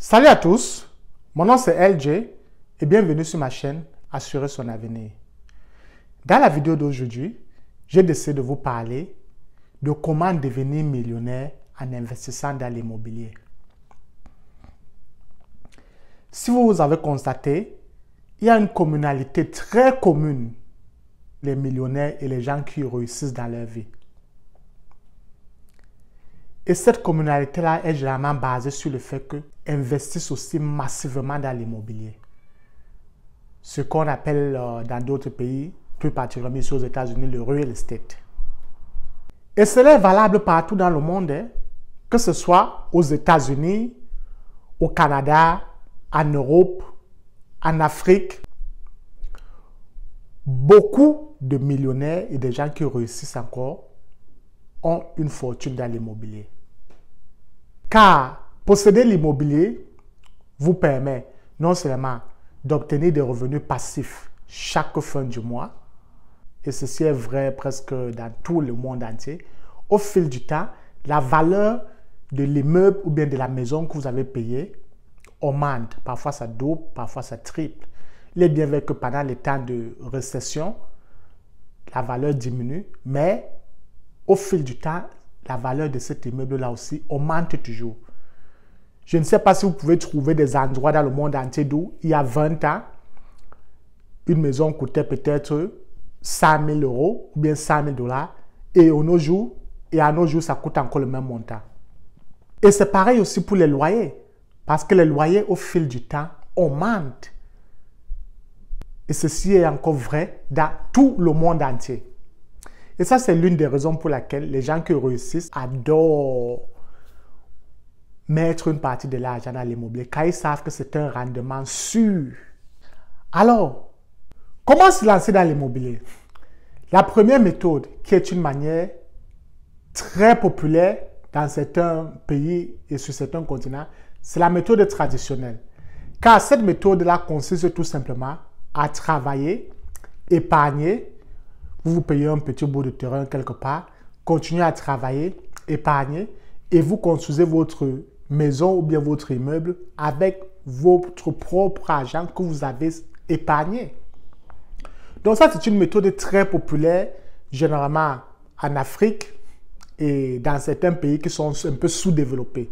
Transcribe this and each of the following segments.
Salut à tous, mon nom c'est LJ et bienvenue sur ma chaîne Assurer son avenir. Dans la vidéo d'aujourd'hui, j'ai décidé de vous parler de comment devenir millionnaire en investissant dans l'immobilier. Si vous avez constaté, il y a une communalité très commune, les millionnaires et les gens qui réussissent dans leur vie. Et cette communauté-là est généralement basée sur le fait qu'ils investissent aussi massivement dans l'immobilier. Ce qu'on appelle dans d'autres pays, plus particulièrement ici aux États-Unis, le real estate. Et cela est valable partout dans le monde, que ce soit aux États-Unis, au Canada, en Europe, en Afrique. Beaucoup de millionnaires et des gens qui réussissent encore ont une fortune dans l'immobilier. Car posséder l'immobilier vous permet non seulement d'obtenir des revenus passifs chaque fin du mois, et ceci est vrai presque dans tout le monde entier, au fil du temps, la valeur de l'immeuble ou bien de la maison que vous avez payé augmente. Parfois ça double, parfois ça triple. Il est bien vrai que pendant les temps de récession, la valeur diminue, mais au fil du temps, la valeur de cet immeuble-là aussi augmente toujours. Je ne sais pas si vous pouvez trouver des endroits dans le monde entier d'où, il y a 20 ans, une maison coûtait peut-être 100 000 euros ou bien 100 000 dollars et à nos jours, ça coûte encore le même montant. Et c'est pareil aussi pour les loyers, parce que les loyers, au fil du temps, augmentent. Et ceci est encore vrai dans tout le monde entier. Et ça, c'est l'une des raisons pour laquelle les gens qui réussissent adorent mettre une partie de l'argent dans l'immobilier, car ils savent que c'est un rendement sûr. Alors, comment se lancer dans l'immobilier? La première méthode, qui est une manière très populaire dans certains pays et sur certains continents, c'est la méthode traditionnelle. Car cette méthode-là consiste tout simplement à travailler, épargner. Vous payez un petit bout de terrain quelque part, continuez à travailler, épargner et vous construisez votre maison ou bien votre immeuble avec votre propre argent que vous avez épargné. Donc ça, c'est une méthode très populaire, généralement en Afrique et dans certains pays qui sont un peu sous-développés.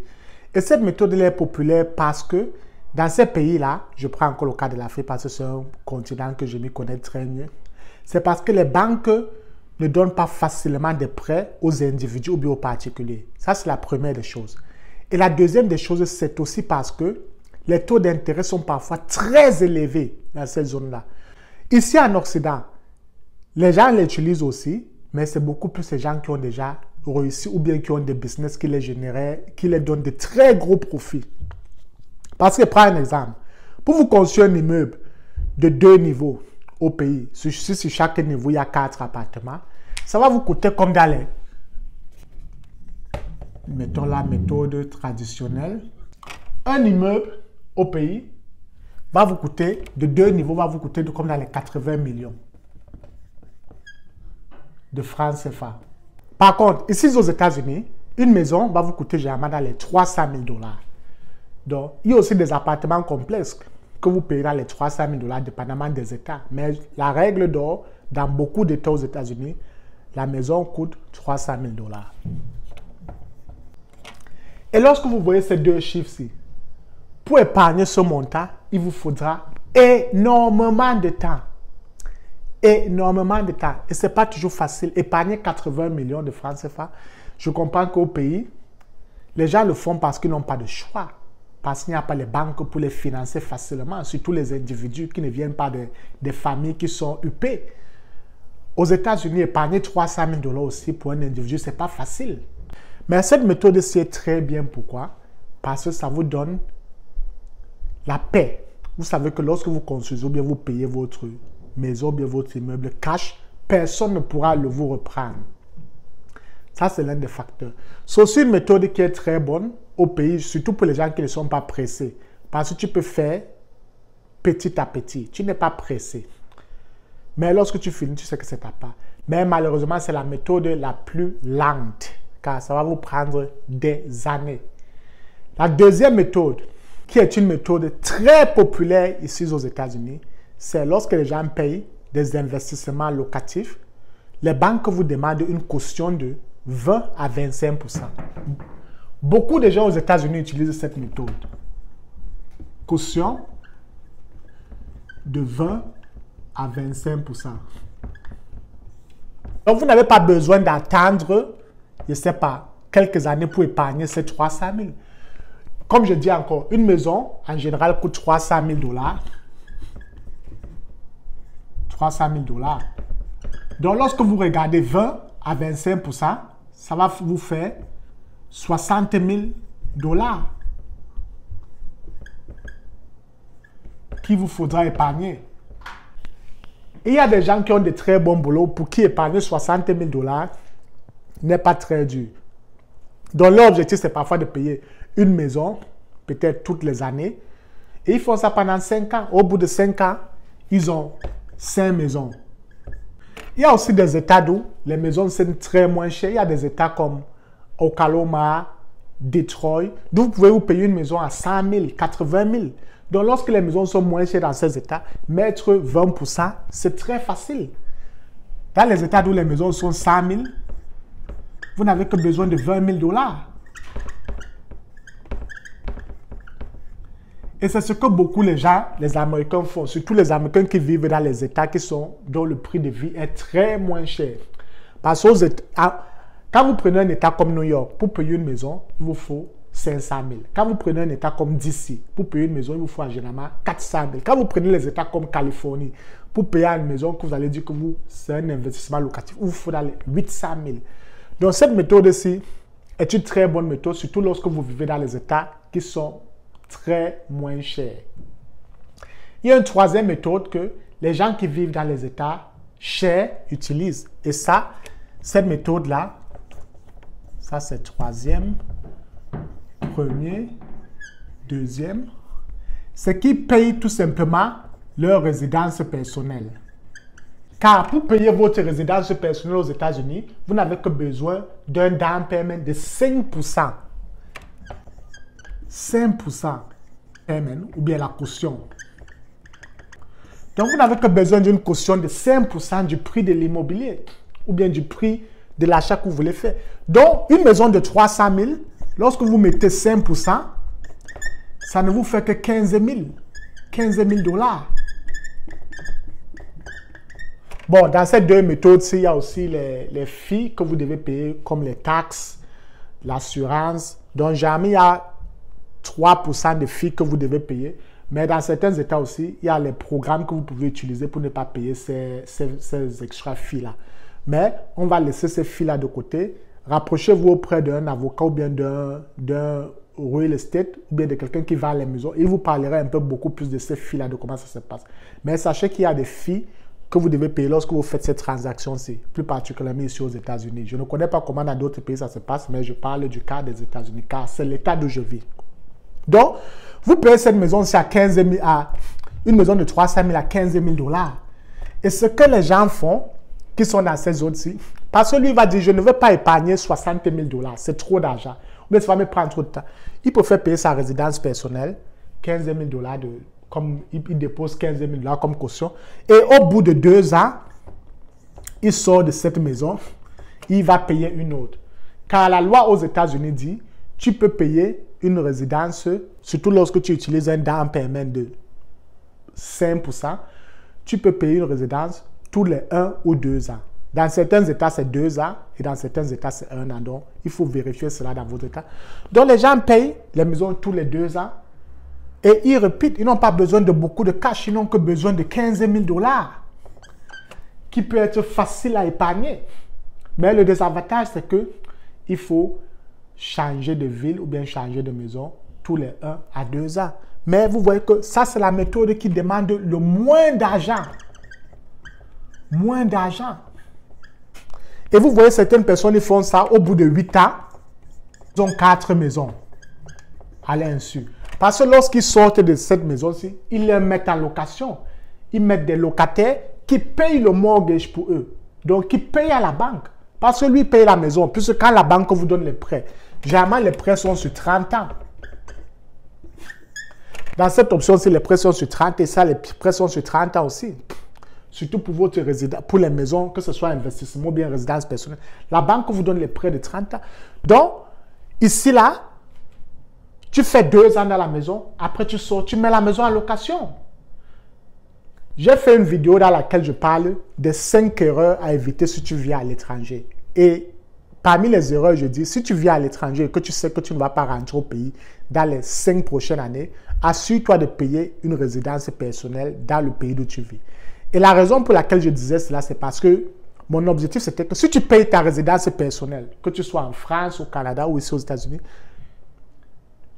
Et cette méthode est populaire parce que dans ces pays-là, je prends encore le cas de l'Afrique parce que c'est un continent que je m'y connais très mieux, c'est parce que les banques ne donnent pas facilement des prêts aux individus ou bien aux particuliers. Ça, c'est la première des choses. Et la deuxième des choses, c'est aussi parce que les taux d'intérêt sont parfois très élevés dans ces zones-là. Ici en Occident, les gens l'utilisent aussi, mais c'est beaucoup plus les gens qui ont déjà réussi ou bien qui ont des business qui les donnent de très gros profits. Parce que, prends un exemple, pour vous construire un immeuble de 2 niveaux au pays, si sur chaque niveau il y a 4 appartements, ça va vous coûter comme dans les, mettons la méthode traditionnelle, un immeuble au pays va vous coûter, de 2 niveaux, va vous coûter comme dans les 80 millions de francs CFA. Par contre, ici aux États-Unis, une maison va vous coûter généralement dans les 300 000 dollars. Donc, il y a aussi des appartements complexes que vous payez dans les 300 000 dollars, dépendamment des États. Mais la règle d'or, dans beaucoup d'États aux États-Unis, la maison coûte 300 000 dollars. Et lorsque vous voyez ces deux chiffres-ci, pour épargner ce montant, il vous faudra énormément de temps. Énormément de temps. Et ce n'est pas toujours facile. Épargner 80 millions de francs CFA, je comprends qu'au pays, les gens le font parce qu'ils n'ont pas de choix. Parce qu'il n'y a pas les banques pour les financer facilement, surtout les individus qui ne viennent pas des familles qui sont huppées. Aux États-Unis, épargner 300 000 dollars aussi pour un individu, ce n'est pas facile. Mais cette méthode-ci est très bien. Pourquoi? Parce que ça vous donne la paix. Vous savez que lorsque vous construisez ou bien vous payez votre maison ou bien votre immeuble cash, personne ne pourra le vous reprendre. Ça, c'est l'un des facteurs. C'est aussi une méthode qui est très bonne au pays, surtout pour les gens qui ne sont pas pressés. Parce que tu peux faire petit à petit. Tu n'es pas pressé. Mais lorsque tu finis, tu sais que c'est ta part. Mais malheureusement, c'est la méthode la plus lente, car ça va vous prendre des années. La deuxième méthode, qui est une méthode très populaire ici aux États-Unis, c'est lorsque les gens payent des investissements locatifs, les banques vous demandent une caution de 20 à 25%. Beaucoup de gens aux États-Unis utilisent cette méthode. Caution de 20 à 25%. Donc, vous n'avez pas besoin d'attendre, je ne sais pas, quelques années pour épargner ces 300 000. Comme je dis encore, une maison, en général, coûte 300 000 $. 300 000 $. Donc, lorsque vous regardez 20 à 25%, ça va vous faire 60 000 $ qu'il vous faudra épargner. Et il y a des gens qui ont de très bons boulots pour qui épargner 60 000 $ n'est pas très dur. Donc, leur objectif, c'est parfois de payer une maison, peut-être toutes les années. Et ils font ça pendant 5 ans. Au bout de 5 ans, ils ont 5 maisons. Il y a aussi des États où les maisons sont très moins chères. Il y a des États comme Oklahoma, Detroit, d'où vous pouvez vous payer une maison à 100 000, 80 000. Donc, lorsque les maisons sont moins chères dans ces États, mettre 20%, c'est très facile. Dans les États où les maisons sont 100 000, vous n'avez que besoin de 20 000 $. Et c'est ce que beaucoup les gens, les Américains font, surtout les Américains qui vivent dans les États dont le prix de vie est très moins cher. Parce que quand vous prenez un État comme New York, pour payer une maison, il vous faut 500 000. Quand vous prenez un État comme DC, pour payer une maison, il vous faut généralement 400 000. Quand vous prenez les États comme Californie, pour payer une maison que vous allez dire que c'est un investissement locatif, il vous faut 800 000. Donc cette méthode-ci est une très bonne méthode, surtout lorsque vous vivez dans les États qui sont très moins chers. Il y a une troisième méthode que les gens qui vivent dans les États chers utilisent. Et ça, cette méthode-là, ça c'est troisième, premier, deuxième, c'est qu'ils payent tout simplement leur résidence personnelle. Car pour payer votre résidence personnelle aux États-Unis, vous n'avez que besoin d'un down payment de 5%. 5% payment ou bien la caution. Donc, vous n'avez que besoin d'une caution de 5% du prix de l'immobilier ou bien du prix de l'achat que vous voulez faire. Donc, une maison de 300 000, lorsque vous mettez 5%, ça ne vous fait que 15 000 $. Bon, dans ces deux méthodes-ci, il y a aussi les fees que vous devez payer, comme les taxes, l'assurance. Donc, jamais il y a 3% de fees que vous devez payer. Mais dans certains États aussi, il y a les programmes que vous pouvez utiliser pour ne pas payer ces extra fees-là. Mais on va laisser ces fees-là de côté. Rapprochez-vous auprès d'un avocat ou bien d'un real estate ou bien de quelqu'un qui vend les maisons. Il vous parlera un peu beaucoup plus de ces fees-là, de comment ça se passe. Mais sachez qu'il y a des fees que vous devez payer lorsque vous faites cette transaction-ci, plus particulièrement ici aux États-Unis. Je ne connais pas comment dans d'autres pays ça se passe, mais je parle du cas des États-Unis, car c'est l'État où je vis. Donc, vous payez cette maison-ci à 15 000, une maison de 300 000 à 15 000 $. Et ce que les gens font, qui sont dans ces zones-ci, parce que lui va dire, je ne veux pas épargner 60 000 $, c'est trop d'argent. Mais ça va me prendre trop de temps. Il peut faire payer sa résidence personnelle, 15 000 $, comme il dépose 15 000 $ comme caution. Et au bout de 2 ans, il sort de cette maison, il va payer une autre. Car la loi aux États-Unis dit, tu peux payer une résidence, surtout lorsque tu utilises un down payment de 5%, tu peux payer une résidence tous les 1 ou 2 ans. Dans certains États, c'est 2 ans et dans certains États, c'est 1 an. Donc, il faut vérifier cela dans votre État. Donc, les gens payent les maisons tous les 2 ans et ils répètent, ils n'ont pas besoin de beaucoup de cash, ils n'ont que besoin de 15 000 $, qui peut être facile à épargner. Mais le désavantage, c'est que il faut changer de ville ou bien changer de maison tous les 1 à 2 ans. Mais vous voyez que ça, c'est la méthode qui demande le moins d'argent. Moins d'argent. Et vous voyez, certaines personnes, ils font ça au bout de 8 ans. Ils ont 4 maisons à l'insu. Parce que lorsqu'ils sortent de cette maison-ci, ils les mettent en location. Ils mettent des locataires qui payent le mortgage pour eux. Donc, ils payent à la banque. Parce que lui paye la maison. Puisque quand la banque vous donne les prêts, généralement les prêts sont sur 30 ans. Dans cette option-ci, les prêts sont sur 30 et ça, les prêts sont sur 30 ans aussi. Surtout pour votre résidence, pour les maisons, que ce soit investissement ou bien résidence personnelle. La banque vous donne les prêts de 30 ans. Donc, ici, là, tu fais 2 ans dans la maison, après tu sors, tu mets la maison en location. J'ai fait une vidéo dans laquelle je parle des 5 erreurs à éviter si tu vis à l'étranger. Et parmi les erreurs, je dis, si tu vis à l'étranger et que tu sais que tu ne vas pas rentrer au pays dans les 5 prochaines années, assure-toi de payer une résidence personnelle dans le pays où tu vis. Et la raison pour laquelle je disais cela, c'est parce que mon objectif, c'était que si tu payes ta résidence personnelle, que tu sois en France, au Canada ou ici aux États-Unis,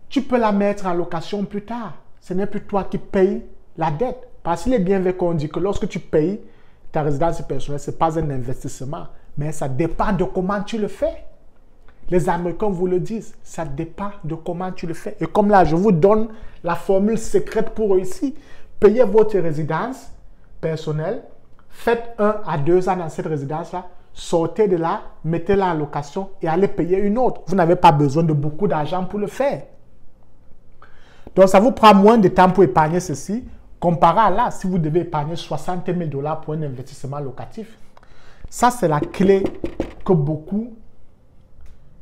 tu peux la mettre en location plus tard. Ce n'est plus toi qui payes la dette. Parce qu'il est bien vrai qu'on dit que lorsque tu payes ta résidence personnelle, ce n'est pas un investissement, mais ça dépend de comment tu le fais. Les Américains vous le disent, ça dépend de comment tu le fais. Et comme là, je vous donne la formule secrète pour réussir. Payez votre résidence personnelle, faites 1 à 2 ans dans cette résidence-là, sortez de là, mettez-la en location et allez payer une autre. Vous n'avez pas besoin de beaucoup d'argent pour le faire. Donc, ça vous prend moins de temps pour épargner ceci, comparé à là, si vous devez épargner 60 000 $ pour un investissement locatif. Ça, c'est la clé que beaucoup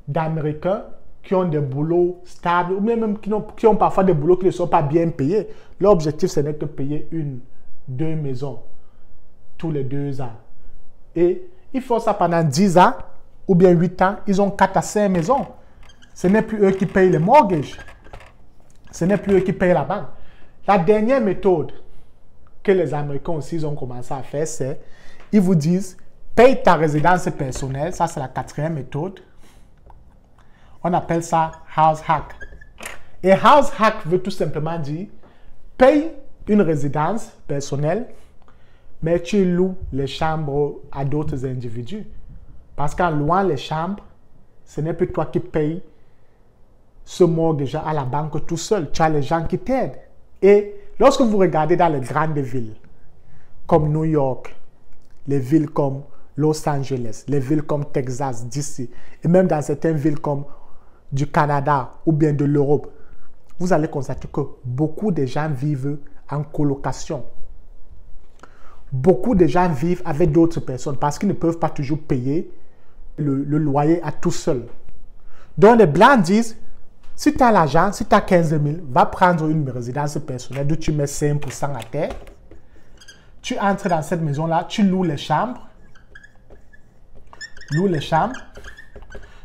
d'Américains qui ont des boulots stables, ou même qui ont parfois des boulots qui ne sont pas bien payés, leur objectif, ce n'est que payer 1, 2 maisons tous les 2 ans. Et ils font ça pendant 10 ans, ou bien 8 ans, ils ont 4 à 5 maisons. Ce n'est plus eux qui payent les mortgages. Ce n'est plus eux qui payent la banque. La dernière méthode que les Américains aussi ont commencé à faire, c'est, ils vous disent, paye ta résidence personnelle, ça c'est la 4e méthode. On appelle ça house hack. Et house hack veut tout simplement dire, paye une résidence personnelle, mais tu loues les chambres à d'autres individus. Parce qu'en louant les chambres, ce n'est plus toi qui payes ce mortgage à la banque tout seul. Tu as les gens qui t'aident. Et lorsque vous regardez dans les grandes villes, comme New York, les villes comme Los Angeles, les villes comme Texas, DC, et même dans certaines villes comme du Canada ou bien de l'Europe, vous allez constater que beaucoup de gens vivent en colocation. Beaucoup de gens vivent avec d'autres personnes parce qu'ils ne peuvent pas toujours payer le loyer à tout seul. Donc les Blancs disent, si tu as l'argent, si tu as 15 000, va prendre une résidence personnelle d'où tu mets 5% à terre. Tu entres dans cette maison-là, tu loues les chambres. Loues les chambres.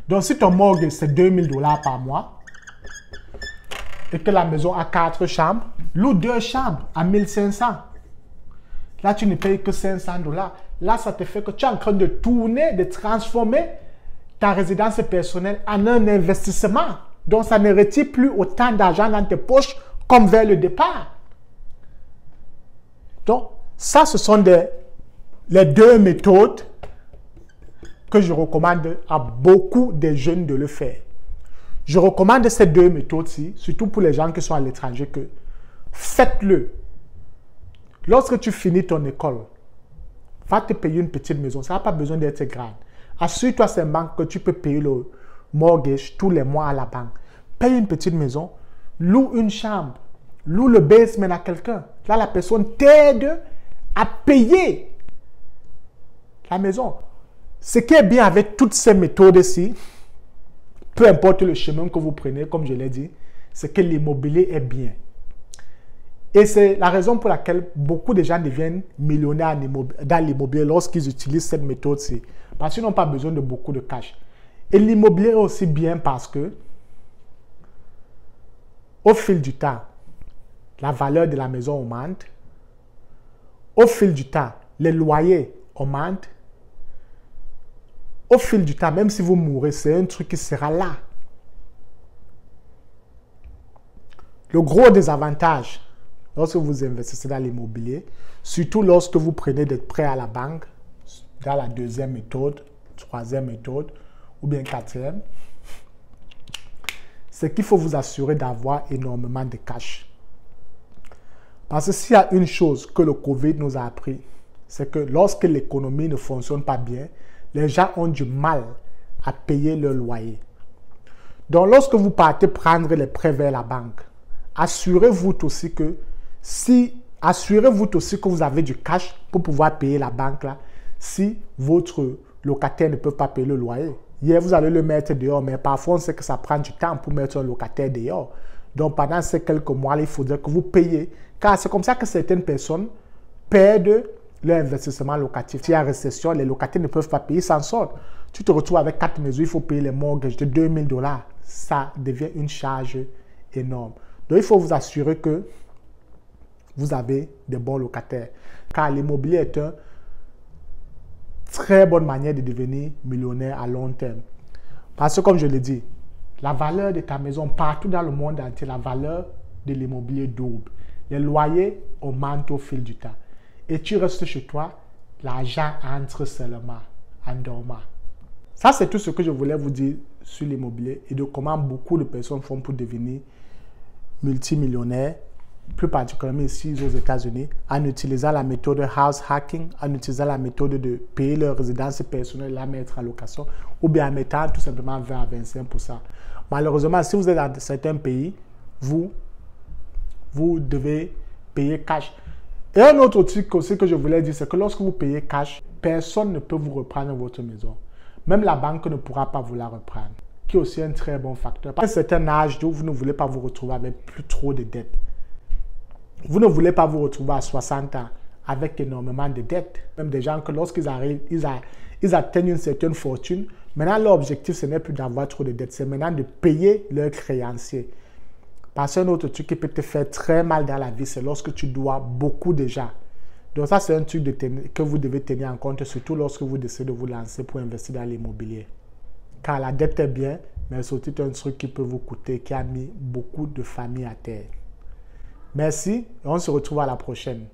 Donc si ton mortgage c'est 2 000 $ par mois et que la maison a 4 chambres, loue 2 chambres à 1 500. Là, tu ne payes que 500 $. Là, ça te fait que tu es en train de tourner, de transformer ta résidence personnelle en un investissement. Donc, ça ne retire plus autant d'argent dans tes poches comme vers le départ. Donc, ça, ce sont les 2 méthodes que je recommande à beaucoup de jeunes de le faire. Je recommande ces 2 méthodes-ci, surtout pour les gens qui sont à l'étranger, que faites-le. Lorsque tu finis ton école, va te payer une petite maison. Ça n'a pas besoin d'être grande. Assure-toi seulement que tu peux payer le mortgage tous les mois à la banque. Paye une petite maison, loue une chambre, loue le basement à quelqu'un. Là, la personne t'aide à payer la maison. Ce qui est bien avec toutes ces méthodes-ci, peu importe le chemin que vous prenez, comme je l'ai dit, c'est que l'immobilier est bien. Et c'est la raison pour laquelle beaucoup de gens deviennent millionnaires dans l'immobilier lorsqu'ils utilisent cette méthode-ci. Parce qu'ils n'ont pas besoin de beaucoup de cash. Et l'immobilier est aussi bien parce que, au fil du temps, la valeur de la maison augmente. Au fil du temps, les loyers augmentent. Au fil du temps, même si vous mourrez, c'est un truc qui sera là. Le gros désavantage lorsque vous investissez dans l'immobilier, surtout lorsque vous prenez des prêts à la banque, dans la 2e méthode, 3e méthode ou bien 4e, c'est qu'il faut vous assurer d'avoir énormément de cash. Parce que s'il y a une chose que le Covid nous a appris, c'est que lorsque l'économie ne fonctionne pas bien, les gens ont du mal à payer leur loyer. Donc, lorsque vous partez prendre les prêts vers la banque, assurez-vous aussi que vous avez du cash pour pouvoir payer la banque là si votre locataire ne peut pas payer le loyer. Hier, vous allez le mettre dehors, mais parfois, on sait que ça prend du temps pour mettre un locataire dehors. Donc, pendant ces quelques mois, il faudrait que vous payiez. Car c'est comme ça que certaines personnes perdent leur investissement locatif. S'il y a récession, les locataires ne peuvent pas payer, ils s'en sortent. Tu te retrouves avec 4 maisons, il faut payer les mortgages de 2000 $. Ça devient une charge énorme. Donc, il faut vous assurer que vous avez des bons locataires. Car l'immobilier est une très bonne manière de devenir millionnaire à long terme. Parce que, comme je l'ai dit, la valeur de ta maison, partout dans le monde entier, la valeur de l'immobilier double. Les loyers augmentent au fil du temps. Et tu restes chez toi, l'argent entre seulement en dormant. Ça, c'est tout ce que je voulais vous dire sur l'immobilier et de comment beaucoup de personnes font pour devenir multimillionnaires, plus particulièrement ici aux États-Unis, en utilisant la méthode house hacking, en utilisant la méthode de payer leur résidence personnelle et la mettre en location, ou bien en mettant tout simplement 20 à 25%. Malheureusement, si vous êtes dans certains pays, vous devez payer cash. Et un autre truc aussi que je voulais dire, c'est que lorsque vous payez cash, personne ne peut vous reprendre votre maison. Même la banque ne pourra pas vous la reprendre, qui est aussi un très bon facteur. Parce que c'est un âge où vous ne voulez pas vous retrouver avec plus trop de dettes. Vous ne voulez pas vous retrouver à 60 ans avec énormément de dettes. Même des gens que lorsqu'ils arrivent, ils atteignent une certaine fortune. Maintenant, leur objectif, ce n'est plus d'avoir trop de dettes, c'est maintenant de payer leurs créanciers. Parce qu'un autre truc qui peut te faire très mal dans la vie, c'est lorsque tu dois beaucoup déjà. Donc ça, c'est un truc que vous devez tenir en compte, surtout lorsque vous décidez de vous lancer pour investir dans l'immobilier. Car la dette est bien, mais c'est aussi un truc qui peut vous coûter, qui a mis beaucoup de familles à terre. Merci et on se retrouve à la prochaine.